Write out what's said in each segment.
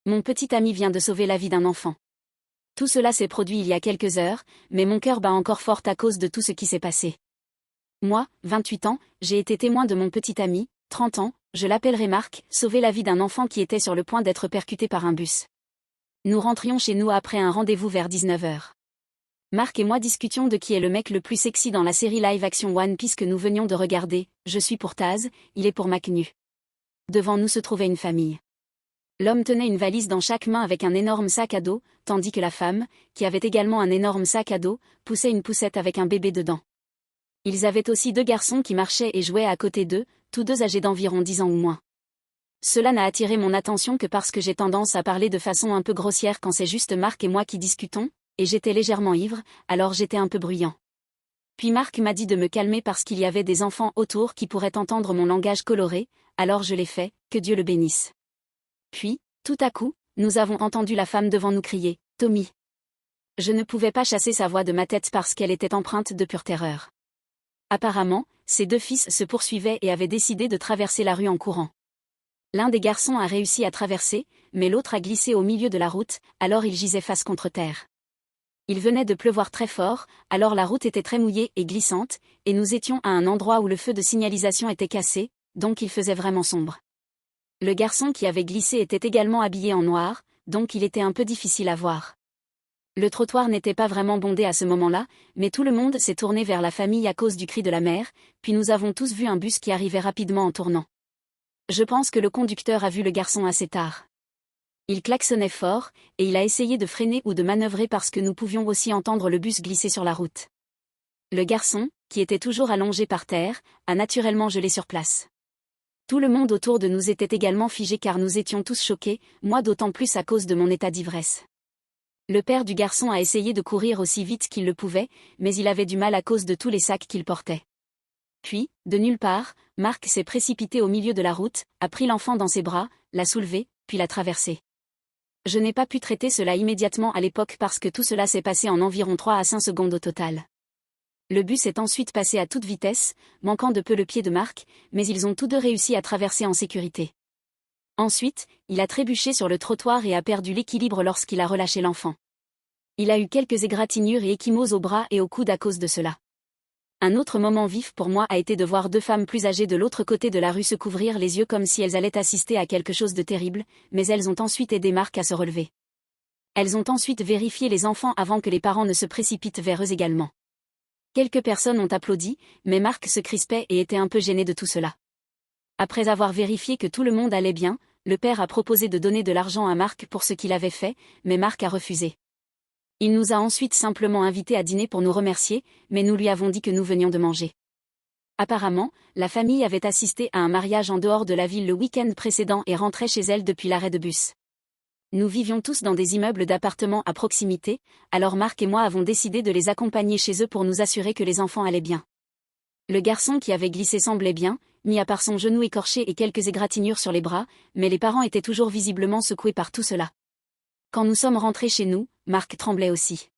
Mon petit ami vient de sauver la vie d'un enfant. Tout cela s'est produit il y a quelques heures, mais mon cœur bat encore fort à cause de tout ce qui s'est passé. Moi, 28 ans, j'ai été témoin de mon petit ami, 30 ans, je l'appellerai Marc, sauver la vie d'un enfant qui était sur le point d'être percuté par un bus. Nous rentrions chez nous après un rendez-vous vers 19 heures. Marc et moi discutions de qui est le mec le plus sexy dans la série live-action One Piece que nous venions de regarder. Je suis pour Taz, il est pour Macnu. Devant nous se trouvait une famille. L'homme tenait une valise dans chaque main avec un énorme sac à dos, tandis que la femme, qui avait également un énorme sac à dos, poussait une poussette avec un bébé dedans. Ils avaient aussi 2 garçons qui marchaient et jouaient à côté d'eux, tous 2 âgés d'environ 10 ans ou moins. Cela n'a attiré mon attention que parce que j'ai tendance à parler de façon un peu grossière quand c'est juste Marc et moi qui discutons, et j'étais légèrement ivre, alors j'étais un peu bruyant. Puis Marc m'a dit de me calmer parce qu'il y avait des enfants autour qui pourraient entendre mon langage coloré, alors je l'ai fait, que Dieu le bénisse. Puis, tout à coup, nous avons entendu la femme devant nous crier « Tommy !» Je ne pouvais pas chasser sa voix de ma tête parce qu'elle était empreinte de pure terreur. Apparemment, ses 2 fils se poursuivaient et avaient décidé de traverser la rue en courant. L'un des garçons a réussi à traverser, mais l'autre a glissé au milieu de la route, alors il gisait face contre terre. Il venait de pleuvoir très fort, alors la route était très mouillée et glissante, et nous étions à un endroit où le feu de signalisation était cassé, donc il faisait vraiment sombre. Le garçon qui avait glissé était également habillé en noir, donc il était un peu difficile à voir. Le trottoir n'était pas vraiment bondé à ce moment-là, mais tout le monde s'est tourné vers la famille à cause du cri de la mère, puis nous avons tous vu un bus qui arrivait rapidement en tournant. Je pense que le conducteur a vu le garçon assez tard. Il klaxonnait fort, et il a essayé de freiner ou de manœuvrer parce que nous pouvions aussi entendre le bus glisser sur la route. Le garçon, qui était toujours allongé par terre, a naturellement gelé sur place. Tout le monde autour de nous était également figé car nous étions tous choqués, moi d'autant plus à cause de mon état d'ivresse. Le père du garçon a essayé de courir aussi vite qu'il le pouvait, mais il avait du mal à cause de tous les sacs qu'il portait. Puis, de nulle part, Marc s'est précipité au milieu de la route, a pris l'enfant dans ses bras, l'a soulevé, puis l'a traversé. Je n'ai pas pu traiter cela immédiatement à l'époque parce que tout cela s'est passé en environ 3 à 5 secondes au total. Le bus est ensuite passé à toute vitesse, manquant de peu le pied de Marc, mais ils ont tous 2 réussi à traverser en sécurité. Ensuite, il a trébuché sur le trottoir et a perdu l'équilibre lorsqu'il a relâché l'enfant. Il a eu quelques égratignures et échymoses aux bras et aux coudes à cause de cela. Un autre moment vif pour moi a été de voir 2 femmes plus âgées de l'autre côté de la rue se couvrir les yeux comme si elles allaient assister à quelque chose de terrible, mais elles ont ensuite aidé Marc à se relever. Elles ont ensuite vérifié les enfants avant que les parents ne se précipitent vers eux également. Quelques personnes ont applaudi, mais Marc se crispait et était un peu gêné de tout cela. Après avoir vérifié que tout le monde allait bien, le père a proposé de donner de l'argent à Marc pour ce qu'il avait fait, mais Marc a refusé. Il nous a ensuite simplement invités à dîner pour nous remercier, mais nous lui avons dit que nous venions de manger. Apparemment, la famille avait assisté à un mariage en dehors de la ville le week-end précédent et rentrait chez elle depuis l'arrêt de bus. Nous vivions tous dans des immeubles d'appartements à proximité, alors Marc et moi avons décidé de les accompagner chez eux pour nous assurer que les enfants allaient bien. Le garçon qui avait glissé semblait bien, mis à part son genou écorché et quelques égratignures sur les bras, mais les parents étaient toujours visiblement secoués par tout cela. Quand nous sommes rentrés chez nous, Marc tremblait aussi.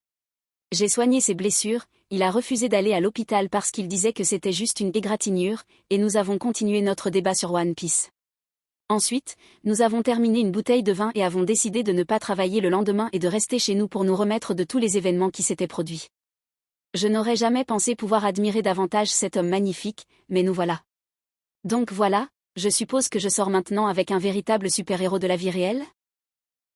J'ai soigné ses blessures, il a refusé d'aller à l'hôpital parce qu'il disait que c'était juste une égratignure, et nous avons continué notre débat sur One Piece. Ensuite, nous avons terminé une bouteille de vin et avons décidé de ne pas travailler le lendemain et de rester chez nous pour nous remettre de tous les événements qui s'étaient produits. Je n'aurais jamais pensé pouvoir admirer davantage cet homme magnifique, mais nous voilà. Donc voilà, je suppose que je sors maintenant avec un véritable super-héros de la vie réelle ?